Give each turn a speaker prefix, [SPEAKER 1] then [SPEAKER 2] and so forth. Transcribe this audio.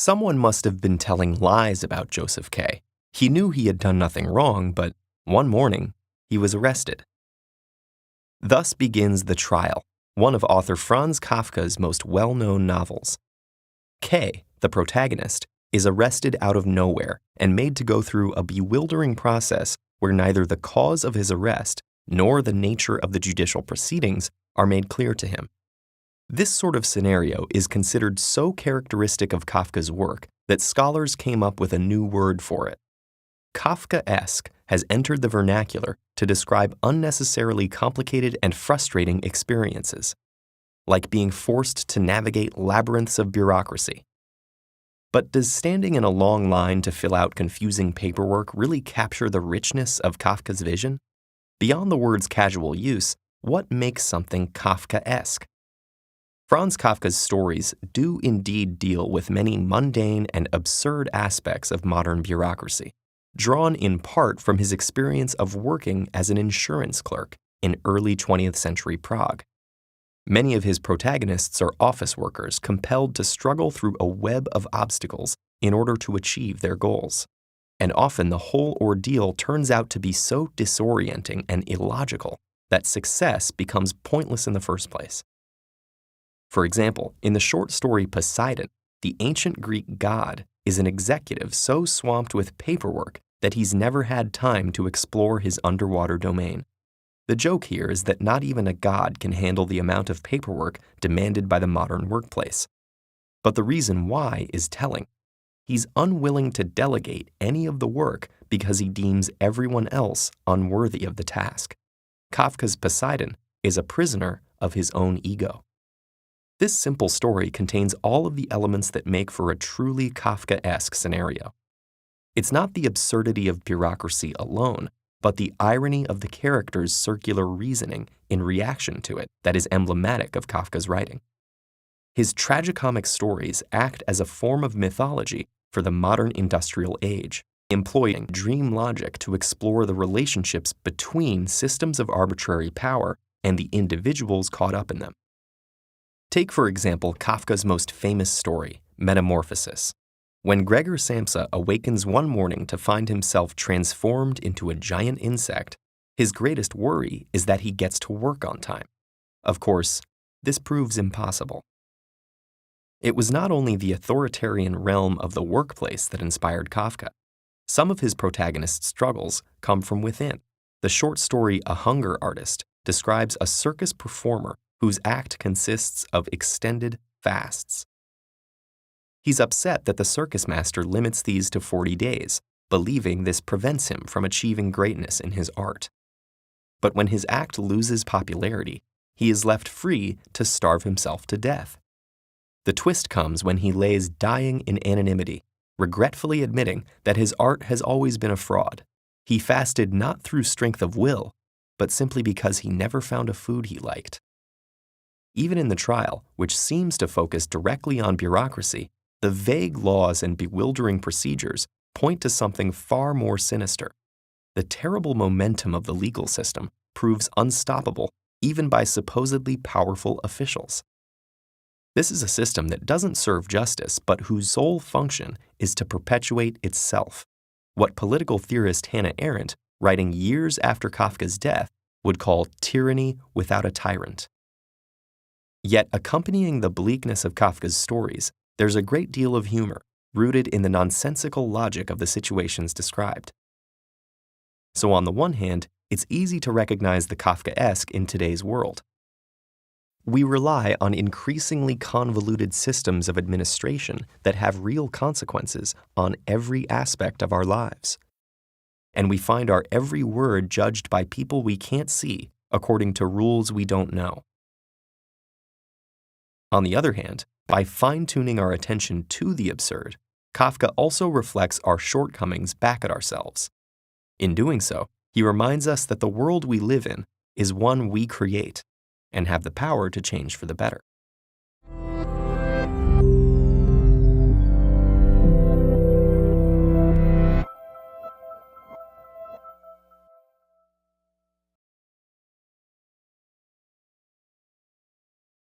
[SPEAKER 1] Someone must have been telling lies about Joseph K. He knew he had done nothing wrong, but one morning, he was arrested. Thus begins The Trial, one of author Franz Kafka's most well-known novels. K, the protagonist, is arrested out of nowhere and made to go through a bewildering process where neither the cause of his arrest nor the nature of the judicial proceedings are made clear to him. This sort of scenario is considered so characteristic of Kafka's work that scholars came up with a new word for it. Kafkaesque has entered the vernacular to describe unnecessarily complicated and frustrating experiences, like being forced to navigate labyrinths of bureaucracy. But does standing in a long line to fill out confusing paperwork really capture the richness of Kafka's vision? Beyond the word's casual use, what makes something Kafkaesque? Franz Kafka's stories do indeed deal with many mundane and absurd aspects of modern bureaucracy, drawn in part from his experience of working as an insurance clerk in early 20th century Prague. Many of his protagonists are office workers compelled to struggle through a web of obstacles in order to achieve their goals. And often the whole ordeal turns out to be so disorienting and illogical that success becomes pointless in the first place. For example, in the short story Poseidon, the ancient Greek god is an executive so swamped with paperwork that he's never had time to explore his underwater domain. The joke here is that not even a god can handle the amount of paperwork demanded by the modern workplace. But the reason why is telling. He's unwilling to delegate any of the work because he deems everyone else unworthy of the task. Kafka's Poseidon is a prisoner of his own ego. This simple story contains all of the elements that make for a truly Kafkaesque scenario. It's not the absurdity of bureaucracy alone, but the irony of the character's circular reasoning in reaction to it that is emblematic of Kafka's writing. His tragicomic stories act as a form of mythology for the modern industrial age, employing dream logic to explore the relationships between systems of arbitrary power and the individuals caught up in them. Take, for example, Kafka's most famous story, Metamorphosis. When Gregor Samsa awakens one morning to find himself transformed into a giant insect, his greatest worry is that he gets to work on time. Of course, this proves impossible. It was not only the authoritarian realm of the workplace that inspired Kafka. Some of his protagonist struggles come from within. The short story A Hunger Artist describes a circus performer whose act consists of extended fasts. He's upset that the circus master limits these to 40 days, believing this prevents him from achieving greatness in his art. But when his act loses popularity, he is left free to starve himself to death. The twist comes when he lays dying in anonymity, regretfully admitting that his art has always been a fraud. He fasted not through strength of will, but simply because he never found a food he liked. Even in the trial, which seems to focus directly on bureaucracy, the vague laws and bewildering procedures point to something far more sinister. The terrible momentum of the legal system proves unstoppable even by supposedly powerful officials. This is a system that doesn't serve justice, but whose sole function is to perpetuate itself, what political theorist Hannah Arendt, writing years after Kafka's death, would call tyranny without a tyrant. Yet accompanying the bleakness of Kafka's stories, there's a great deal of humor, rooted in the nonsensical logic of the situations described. So on the one hand, it's easy to recognize the Kafkaesque in today's world. We rely on increasingly convoluted systems of administration that have real consequences on every aspect of our lives. And we find our every word judged by people we can't see according to rules we don't know. On the other hand, by fine-tuning our attention to the absurd, Kafka also reflects our shortcomings back at ourselves. In doing so, he reminds us that the world we live in is one we create and have the power to change for the better.